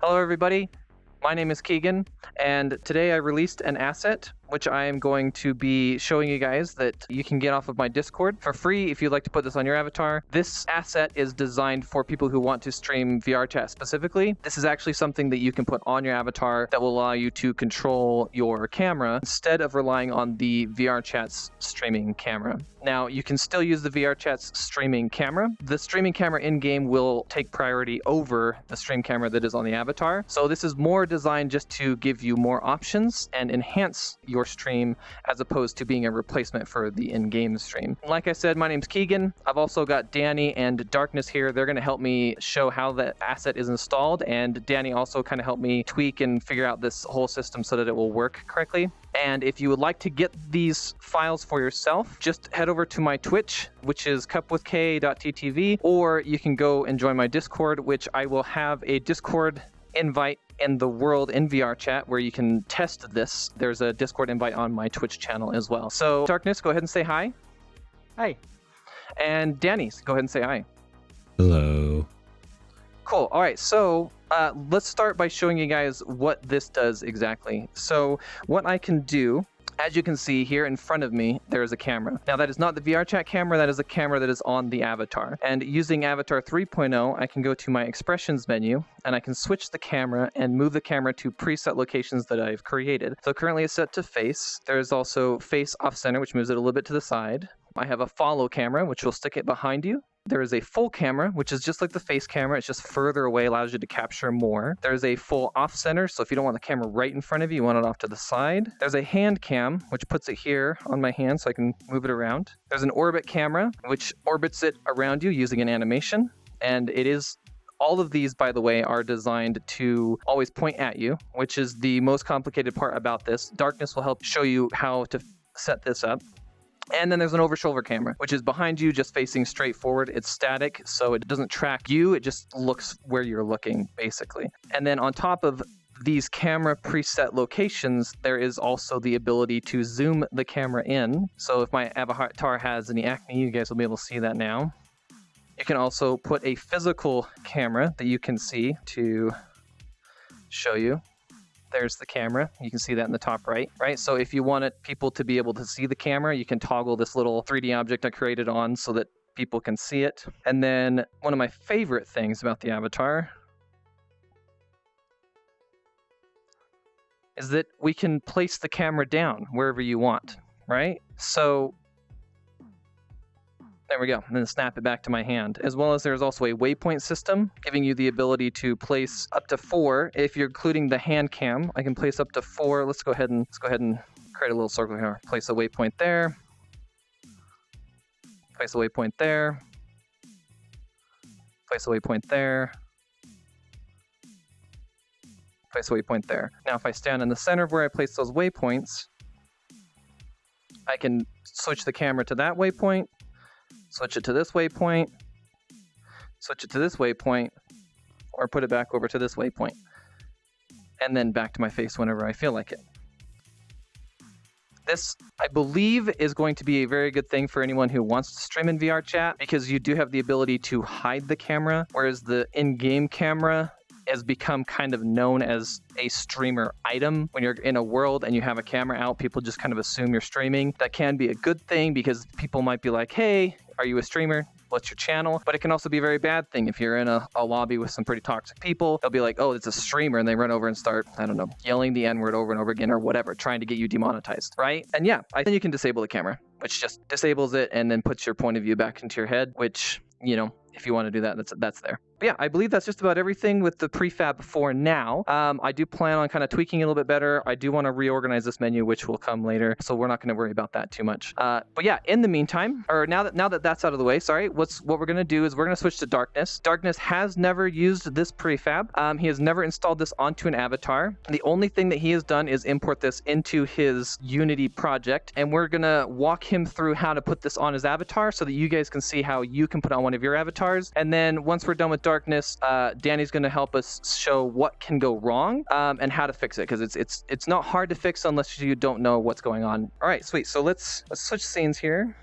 Hello everybody, my name is Kegan, and today I released an asset which I am going to be showing you guys that you can get off of my Discord for free if you'd like to put this on your avatar. This asset is designed for people who want to stream VRChat specifically. This is actually something that you can put on your avatar that will allow you to control your camera instead of relying on the VRChat's streaming camera. Now, you can still use the VRChat's streaming camera. The streaming camera in-game will take priority over the stream camera that is on the avatar. So this is more designed just to give you more options and enhance your stream as opposed to being a replacement for the in-game stream. Like I said, my name's Kegan. I've also got Danny and Darkness here. They're going to help me show how the asset is installed, and Danny also kind of helped me tweak and figure out this whole system so that it will work correctly. And if you would like to get these files for yourself, just head over to my Twitch, which is cupwithk.ttv, or you can go and join my Discord, which I will have a Discord invite in the world in VRChat where you can test this. There's a Discord invite on my Twitch channel as well. So Darkness, go ahead and say hi. Hi. And Danny, go ahead and say hi. Hello. Cool. All right, so let's start by showing you guys what this does exactly. So what I can do, as you can see here in front of me, there is a camera. Now that is not the VRChat camera, that is a camera that is on the avatar. And using Avatar 3.0, I can go to my expressions menu and I can switch the camera and move the camera to preset locations that I've created. So currently it's set to face. There's also face off center, which moves it a little bit to the side. I have a follow camera, which will stick it behind you. There is a full camera, which is just like the face camera. It's just further away, allows you to capture more. There's a full off center, so if you don't want the camera right in front of you, you want it off to the side. There's a hand cam, which puts it here on my hand so I can move it around. There's an orbit camera, which orbits it around you using an animation. And it is, all of these, by the way, are designed to always point at you, which is the most complicated part about this. Darkness will help show you how to set this up. And then there's an over-shoulder camera, which is behind you, just facing straight forward. It's static, so it doesn't track you. It just looks where you're looking, basically. And then on top of these camera preset locations, there is also the ability to zoom the camera in. So if my avatar has any acne, you guys will be able to see that now. You can also put a physical camera that you can see to show you. There's the camera. You can see that in the top right? So if you wanted people to be able to see the camera, you can toggle this little 3D object I created on so that people can see it. And then one of my favorite things about the avatar is that we can place the camera down wherever you want, right? So there we go, and then snap it back to my hand. As well as there's also a waypoint system, giving you the ability to place up to 4. If you're including the hand cam, I can place up to 4. Let's go ahead and create a little circle here. Place a waypoint there. Place a waypoint there. Place a waypoint there. Place a waypoint there. Now if I stand in the center of where I place those waypoints, I can switch the camera to that waypoint, switch it to this waypoint, switch it to this waypoint, or put it back over to this waypoint, and then back to my face whenever I feel like it. This, I believe, is going to be a very good thing for anyone who wants to stream in VRChat, because you do have the ability to hide the camera, whereas the in-game camera has become kind of known as a streamer item. When you're in a world and you have a camera out, people just kind of assume you're streaming. That can be a good thing because people might be like, hey, are you a streamer? What's your channel? But it can also be a very bad thing. If you're in a lobby with some pretty toxic people, they'll be like, oh, it's a streamer, and they run over and start, I don't know, yelling the N-word over and over again or whatever, trying to get you demonetized, right? And yeah, I think you can disable the camera, which just disables it and then puts your point of view back into your head, which, you know, if you want to do that, that's there. But yeah, I believe that's just about everything with the prefab for now. I do plan on kind of tweaking a little bit better. I do want to reorganize this menu, which will come later, so we're not going to worry about that too much. But yeah, in the meantime, or now that that's out of the way, sorry, what we're going to do is we're going to switch to Darkness. Darkness has never used this prefab. He has never installed this onto an avatar. The only thing that he has done is import this into his Unity project, and we're going to walk him through how to put this on his avatar so that you guys can see how you can put on one of your avatars. And then once we're done with Darkness, Danny's going to help us show what can go wrong and how to fix it, because it's not hard to fix unless you don't know what's going on. All right, sweet. So let's switch scenes here.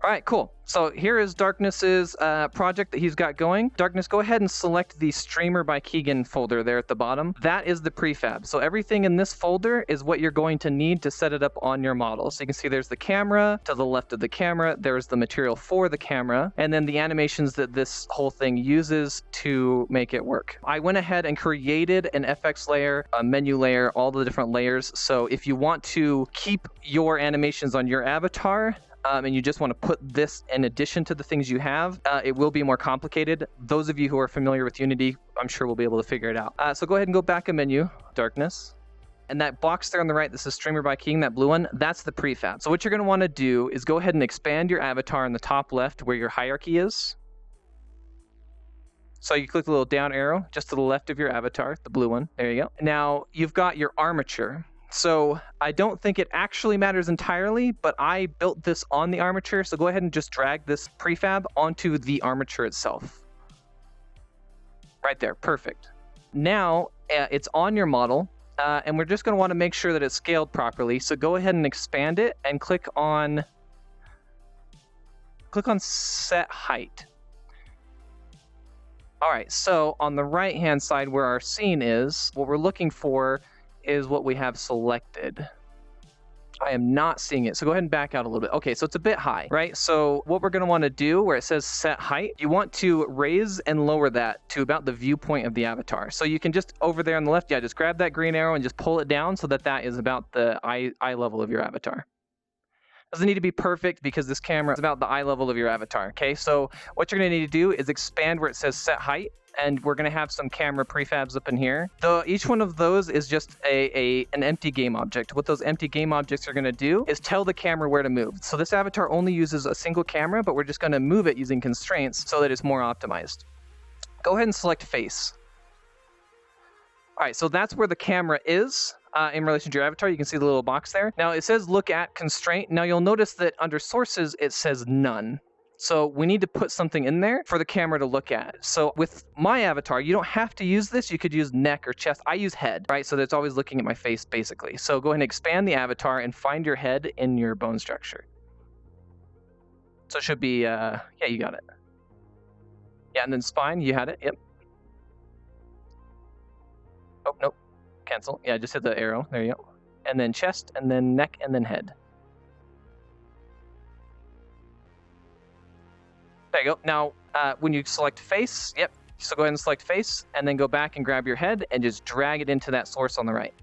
All right, cool. So here is Darkness's project that he's got going. Darkness, go ahead and select the Streamer by Kegan folder there at the bottom. That is the prefab. So everything in this folder is what you're going to need to set it up on your model. So you can see there's the camera. To the left of the camera, there's the material for the camera, and then the animations that this whole thing uses to make it work. I went ahead and created an FX layer, a menu layer, all the different layers. So if you want to keep your animations on your avatar, and you just want to put this in addition to the things you have, it will be more complicated. Those of you who are familiar with Unity, I'm sure will be able to figure it out. So go ahead and go back a menu, Darkness. And that box there on the right, this is Streamer by Kegan, that blue one, that's the prefab. So what you're going to want to do is go ahead and expand your avatar in the top left where your hierarchy is. So you click the little down arrow just to the left of your avatar, the blue one. There you go. Now you've got your armature. So I don't think it actually matters entirely, but I built this on the armature. So go ahead and just drag this prefab onto the armature itself. Right there, perfect. Now it's on your model, and we're just going to want to make sure that it's scaled properly. So go ahead and expand it and click on set height. All right, so on the right-hand side where our scene is, what we're looking for is what we have selected. I am not seeing it, so go ahead and back out a little bit. Okay, so it's a bit high, right? So what we're gonna wanna do, where it says set height, you want to raise and lower that to about the viewpoint of the avatar. So you can just, over there on the left, just grab that green arrow and just pull it down so that that is about the eye level of your avatar. Doesn't need to be perfect because this camera is about the eye level of your avatar, okay? So what you're gonna need to do is expand where it says set height, and we're gonna have some camera prefabs up in here. Each one of those is just an empty game object. What those empty game objects are gonna do is tell the camera where to move. So this avatar only uses a single camera, but we're just gonna move it using constraints so that it's more optimized. Go ahead and select face. All right, so that's where the camera is in relation to your avatar. You can see the little box there. Now it says look at constraint. Now you'll notice that under sources, it says none. So we need to put something in there for the camera to look at. So with my avatar, you don't have to use this. You could use neck or chest. I use head, right? So that's always looking at my face, basically. So go ahead and expand the avatar and find your head in your bone structure. So it should be, yeah, you got it. Yeah, and then spine, you had it, yep. Oh, nope, cancel. Yeah, just hit the arrow, there you go. And then chest, and then neck, and then head. There you go. Now, when you select face, yep, so go ahead and select face, and then go back and grab your head and just drag it into that source on the right.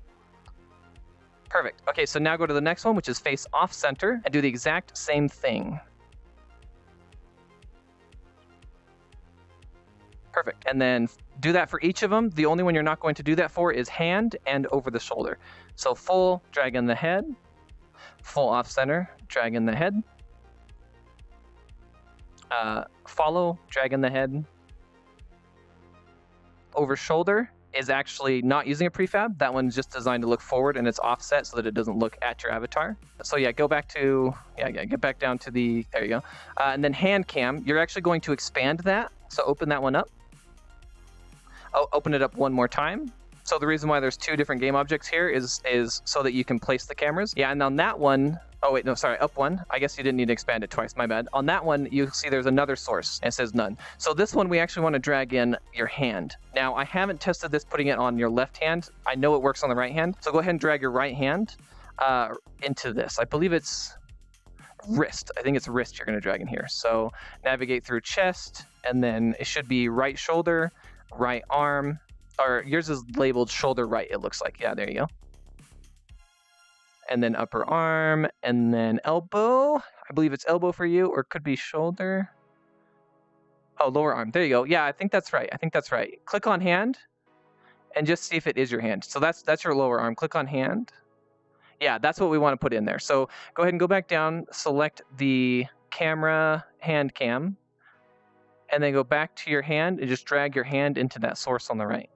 Perfect. Okay, so now go to the next one, which is face off center, and do the exact same thing. Perfect. And then do that for each of them. The only one you're not going to do that for is hand and over the shoulder. So full, drag in the head, full off center, drag in the head. Follow, drag in the head. Over shoulder is actually not using a prefab. That one's just designed to look forward and it's offset so that it doesn't look at your avatar. So yeah, go back to, get back down to the, there you go. And then hand cam, you're actually going to expand that. So open that one up. I'll open it up one more time. So the reason why there's two different game objects here is so that you can place the cameras. Yeah, and on that one, oh wait, no, sorry, up one. I guess you didn't need to expand it twice, my bad. On that one, you see there's another source, and it says none. So this one, we actually want to drag in your hand. Now, I haven't tested this putting it on your left hand. I know it works on the right hand. So go ahead and drag your right hand into this. I believe it's wrist. I think it's wrist you're going to drag in here. So navigate through chest, and then it should be right shoulder, right arm, or yours is labeled shoulder right, it looks like. Yeah, there you go. And then upper arm, and then elbow. I believe it's elbow for you, or it could be shoulder. Oh, lower arm. There you go. Yeah, I think that's right. I think that's right. Click on hand, and just see if it is your hand. So that's your lower arm. Click on hand. Yeah, that's what we want to put in there. So go ahead and go back down, select the camera hand cam, and then go back to your hand and just drag your hand into that source on the right.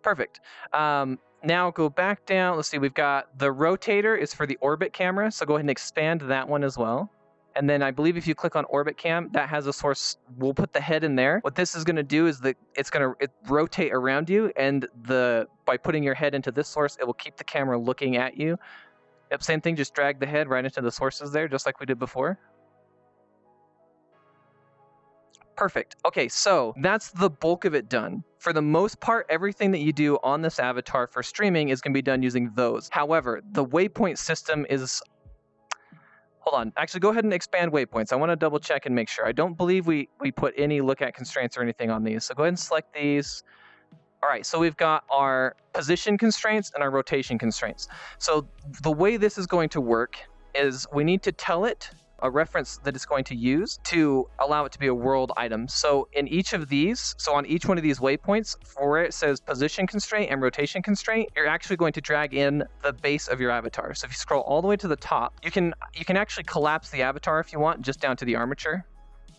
Perfect. Now go back down. Let's see, we've got the rotator is for the orbit camera. So go ahead and expand that one as well. And then I believe if you click on orbit cam, that has a source. We'll put the head in there. What this is going to do is that it's going to rotate around you, and by putting your head into this source, it will keep the camera looking at you. Yep, same thing, just drag the head right into the sources there, just like we did before. Perfect. Okay, so that's the bulk of it done. For the most part, everything that you do on this avatar for streaming is going to be done using those. However, the waypoint system is... Hold on. Actually, go ahead and expand waypoints. I want to double check and make sure. I don't believe we put any look at constraints or anything on these. So go ahead and select these. All right, so we've got our position constraints and our rotation constraints. So the way this is going to work is we need to tell it a reference that it's going to use to allow it to be a world item. So in each of these, so on each one of these waypoints, for where it says position constraint and rotation constraint, you're actually going to drag in the base of your avatar. So if you scroll all the way to the top, you can actually collapse the avatar if you want, just down to the armature.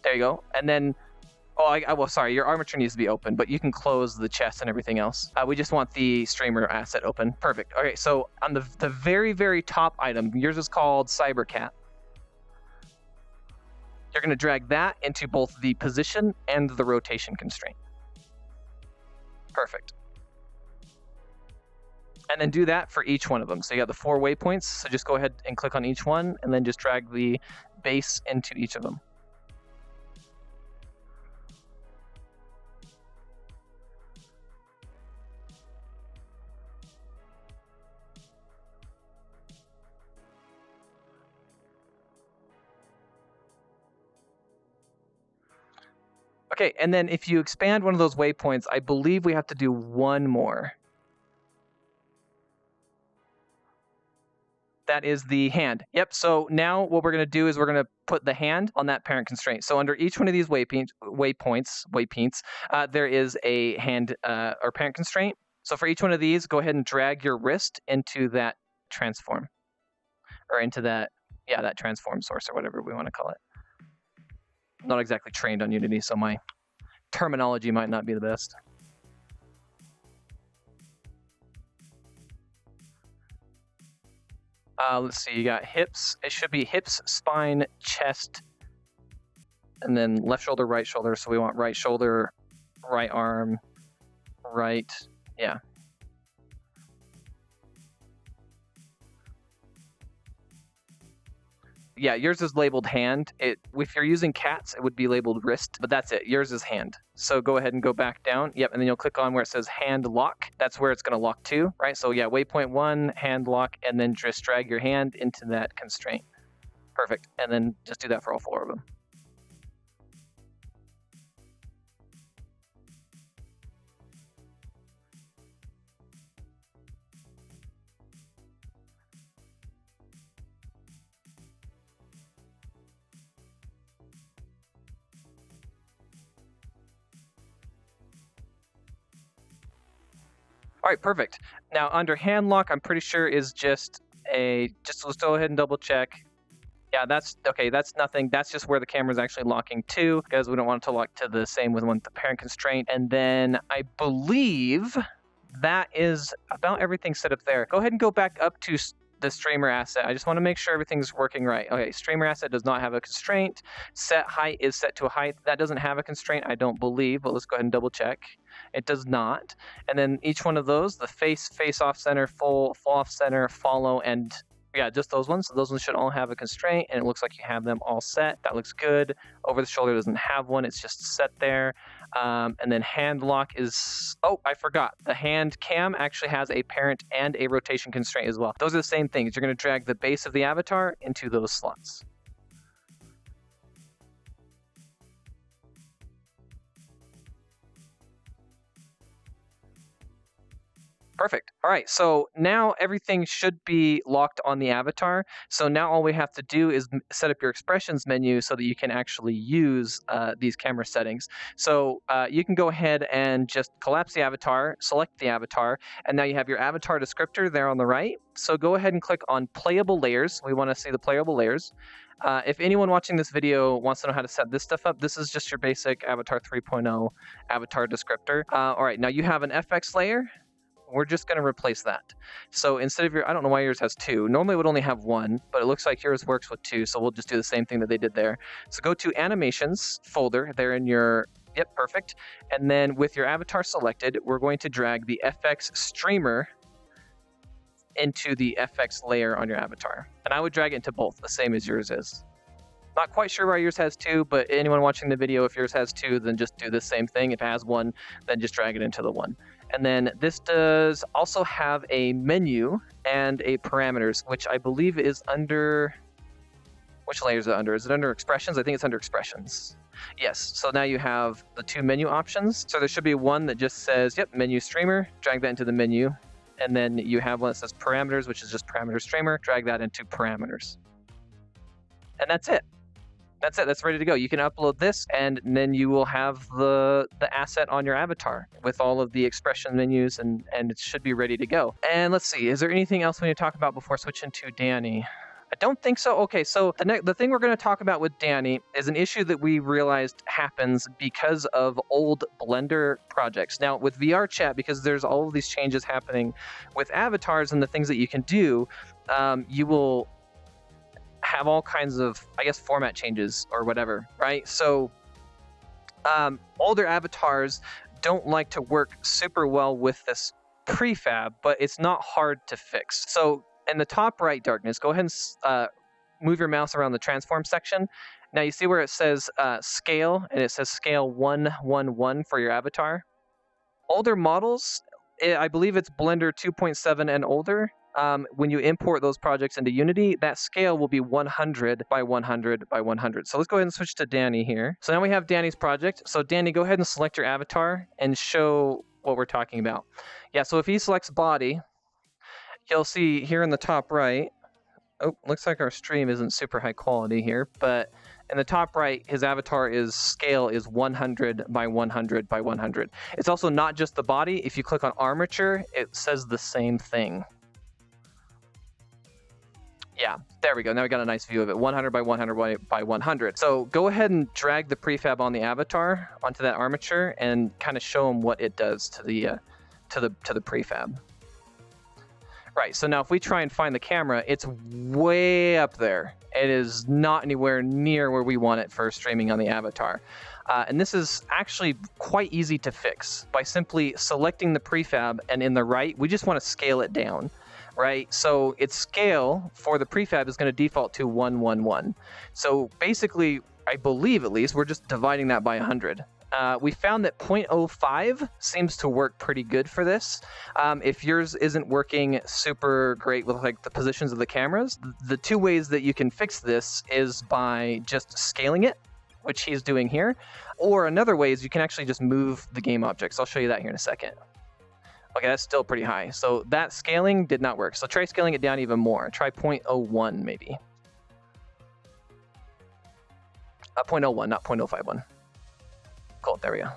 There you go. And then, well, sorry, your armature needs to be open, but you can close the chest and everything else. We just want the streamer asset open. Perfect. Okay, so on the very, very top item, yours is called Cybercat. You're going to drag that into both the position and the rotation constraint. Perfect. And then do that for each one of them. So you got the 4 waypoints. So just go ahead and click on each one, and then just drag the base into each of them. Okay, and then if you expand one of those waypoints, I believe we have to do one more. That is the hand. Yep, so now what we're going to do is we're going to put the hand on that parent constraint. So under each one of these waypoints, there is a hand or parent constraint. So for each one of these, go ahead and drag your wrist into that transform. Or into that, yeah, that transform source or whatever we want to call it. Not exactly trained on Unity, so my terminology might not be the best. Let's see, you got hips. It should be hips, spine, chest, and then left shoulder, right shoulder. So we want right shoulder, right arm, right, yeah. Yeah, yours is labeled hand. If you're using cats, it would be labeled wrist, but that's it. Yours is hand. So go ahead and go back down. Yep, and then you'll click on where it says hand lock. That's where it's going to lock to, right? So yeah, waypoint 1, hand lock, and then just drag your hand into that constraint. Perfect. And then just do that for all 4 of them. All right, perfect. Now under hand lock, I'm pretty sure is just let's go ahead and double check. Yeah, that's okay. That's nothing. That's just where the camera is actually locking to, because we don't want it to lock to the same with the parent constraint. And then I believe that is about everything set up there. Go ahead and go back up to the streamer asset. I just want to make sure everything's working right. Okay, streamer asset does not have a constraint. Set height is set to a height. That doesn't have a constraint, I don't believe, but let's go ahead and double check. It does not. And then each one of those, the face off center, full off center, follow, and yeah, just those ones. So those ones should all have a constraint, and it looks like you have them all set. That looks good. Over the shoulder doesn't have one. It's just set there. And then hand lock is, oh, I forgot. The hand cam actually has a parent and a rotation constraint as well. Those are the same things. You're going to drag the base of the avatar into those slots. Perfect. All right, so now everything should be locked on the avatar. So now all we have to do is set up your expressions menu so that you can actually use these camera settings. So you can go ahead and just collapse the avatar, select the avatar, and now you have your avatar descriptor there on the right. So go ahead and click on playable layers. We want to see the playable layers. If anyone watching this video wants to know how to set this stuff up, this is just your basic Avatar 3.0 avatar descriptor. All right, now you have an FX layer, we're just going to replace that. So instead of I don't know why yours has 2. Normally it would only have 1, but it looks like yours works with 2. So we'll just do the same thing that they did there. So go to animations folder there in your, yep, perfect. And then with your avatar selected, we're going to drag the FX streamer into the FX layer on your avatar. And I would drag it into both, the same as yours is. Not quite sure why yours has 2, but anyone watching the video, if yours has 2, then just do the same thing. If it has 1, then just drag it into the 1. And then this does also have a menu and a parameters, which I believe is under, which layer is it under? Is it under expressions? I think it's under expressions. Yes, so now you have the 2 menu options. So there should be one that just says, yep, menu streamer, drag that into the menu. And then you have one that says parameters, which is just parameter streamer, drag that into parameters. And that's it. That's it. That's ready to go. You can upload this, and then you will have the asset on your avatar with all of the expression menus, and it should be ready to go. And let's see, is there anything else we need to talk about before switching to Danny? I don't think so. Okay, so the thing we're going to talk about with Danny is an issue that we realized happens because of old Blender projects. Now, with Vrchat, because there's all of these changes happening with avatars and the things that you can do, you will have all kinds of, I guess, format changes or whatever, right? So older avatars don't like to work super well with this prefab, but it's not hard to fix. So in the top right, Darkness, go ahead and move your mouse around the transform section. Now you see where it says scale, and it says scale 1:1:1 for your avatar. Older models, I believe it's Blender 2.7 and older. When you import those projects into Unity, that scale will be 100 by 100 by 100. So let's go ahead and switch to Danny here. So now we have Danny's project. So Danny, go ahead and select your avatar and show what we're talking about. Yeah, so if he selects body, you'll see here in the top right, oh, looks like our stream isn't super high quality here, but in the top right, his avatar scale is 100 by 100 by 100. It's also not just the body. If you click on armature, it says the same thing. Yeah, there we go. Now we got a nice view of it. 100 by 100 by 100. So go ahead and drag the prefab on the avatar onto that armature and kind of show them what it does to the prefab. Right. So now if we try and find the camera, it's way up there. It is not anywhere near where we want it for streaming on the avatar. And this is actually quite easy to fix by simply selecting the prefab, and in the right, we just want to scale it down. Right, so its scale for the prefab is going to default to 1:1:1. So basically, I believe at least, we're just dividing that by 100. We found that 0.05 seems to work pretty good for this. If yours isn't working super great with like the positions of the cameras, the 2 ways that you can fix this is by just scaling it, which he's doing here, or another way is you can actually just move the game objects. I'll show you that here in a second. Okay, that's still pretty high. So that scaling did not work. So try scaling it down even more. Try 0.01 maybe. 0.01, not 0.051. Cool, there we go.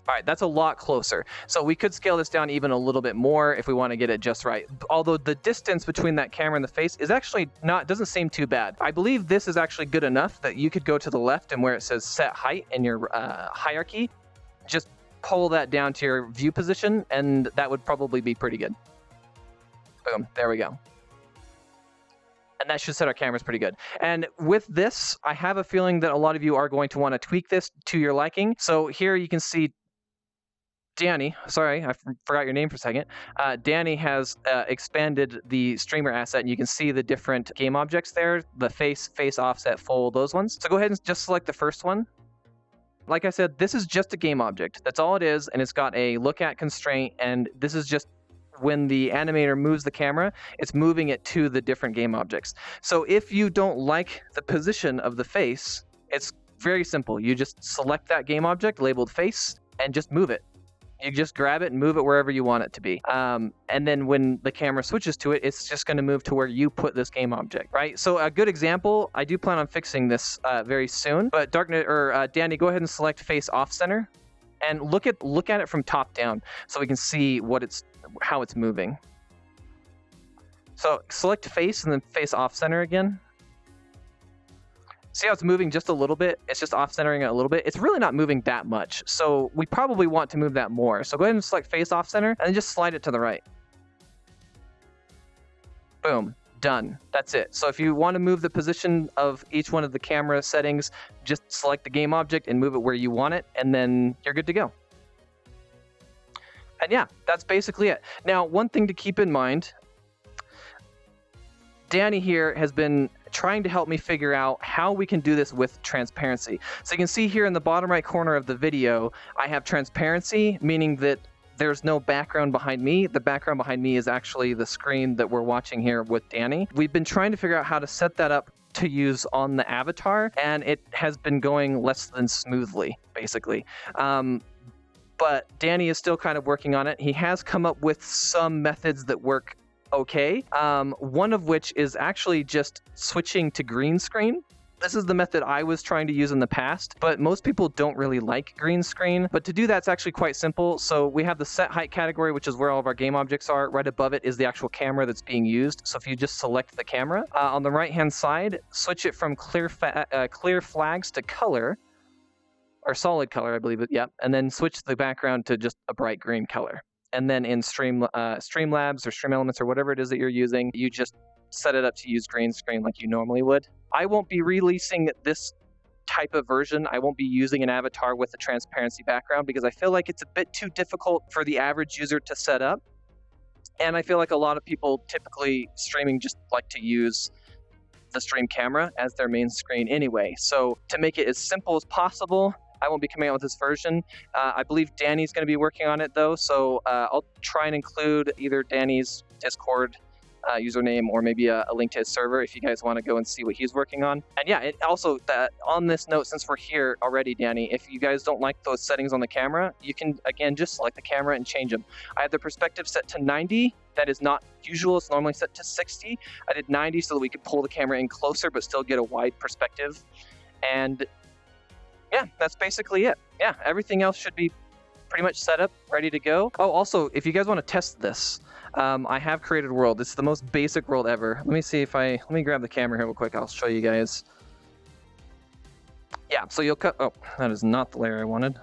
All right, that's a lot closer. So we could scale this down even a little bit more if we want to get it just right. Although the distance between that camera and the face is actually doesn't seem too bad. I believe this is actually good enough that you could go to the left and where it says set height in your hierarchy, just pull that down to your view position, and that would probably be pretty good. Boom, there we go. And that should set our cameras pretty good. And with this, I have a feeling that a lot of you are going to want to tweak this to your liking. So here you can see Danny, sorry, I forgot your name for a second. Danny has expanded the streamer asset, and you can see the different game objects there, the face, offset, full, those ones. So go ahead and just select the first one. Like I said, this is just a game object. That's all it is, and it's got a look at constraint, and this is just when the animator moves the camera, it's moving it to the different game objects. So if you don't like the position of the face, it's very simple. You just select that game object labeled face and just move it. You just grab it and move it wherever you want it to be. And then when the camera switches to it, it's just going to move to where you put this game object, right? So a good example, I do plan on fixing this very soon, but Danny, go ahead and select face off center and look at it from top down so we can see how it's moving. So select face and then face off center again. See how it's moving just a little bit? It's just off-centering it a little bit. It's really not moving that much, so we probably want to move that more. So go ahead and select face off-center, and then just slide it to the right. Boom. Done. That's it. So if you want to move the position of each one of the camera settings, just select the game object and move it where you want it, and then you're good to go. And yeah, that's basically it. Now, one thing to keep in mind, Danny here has been trying to help me figure out how we can do this with transparency. So you can see here in the bottom right corner of the video, I have transparency, meaning that there's no background behind me. The background behind me is actually the screen that we're watching here with Danny. We've been trying to figure out how to set that up to use on the avatar, and it has been going less than smoothly, basically. But Danny is still kind of working on it. He has come up with some methods that work okay. One of which is actually just switching to green screen. This is the method I was trying to use in the past, but most people don't really like green screen. But to do that, it's actually quite simple. So we have the set height category, which is where all of our game objects are. Right above it is the actual camera that's being used. So if you just select the camera, on the right-hand side, switch it from clear flags to color, or solid color, I believe it, yep. And then switch the background to just a bright green color. And then in Streamlabs or Stream Elements or whatever it is that you're using, you just set it up to use green screen like you normally would. I won't be releasing this type of version. I won't be using an avatar with a transparency background because I feel like it's a bit too difficult for the average user to set up. And I feel like a lot of people typically streaming just like to use the stream camera as their main screen anyway. So to make it as simple as possible, I won't be coming out with this version. I believe Danny's going to be working on it though, so I'll try and include either Danny's Discord username or maybe a link to his server if you guys want to go and see what he's working on. And yeah, it also on this note, since we're here already, Danny, if you guys don't like those settings on the camera, you can again just select the camera and change them. I have the perspective set to 90. That is not usual. It's normally set to 60. I did 90 so that we could pull the camera in closer but still get a wide perspective. And yeah, that's basically it. Yeah, everything else should be pretty much set up, ready to go. Oh, also, if you guys want to test this, I have created a world. It's the most basic world ever. Let me see if let me grab the camera here real quick. I'll show you guys. Yeah, so you'll cut, oh, that is not the layer I wanted.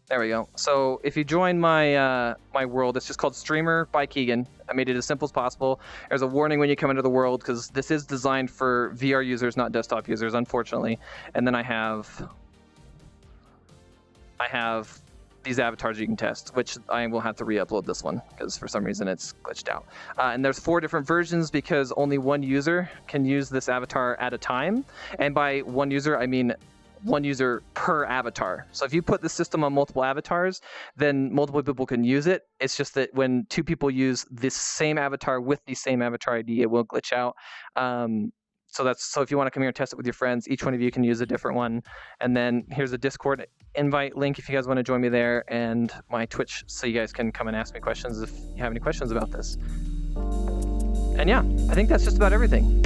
There we go. So if you join my my world, it's just called Streamer by Kegan. I made it as simple as possible. There's a warning when you come into the world because this is designed for VR users, not desktop users, unfortunately. And then I have these avatars you can test, which I will have to re-upload this one because for some reason it's glitched out. And there's 4 different versions because only one user can use this avatar at a time. And by one user, I mean one user per avatar. So if you put the system on multiple avatars, then multiple people can use it. It's just that when 2 people use this same avatar with the same avatar ID, it will glitch out. So if you want to come here and test it with your friends, each one of you can use a different one. And then here's a Discord invite link if you guys want to join me there, and my Twitch so you guys can come and ask me questions if you have any questions about this. And yeah, I think that's just about everything.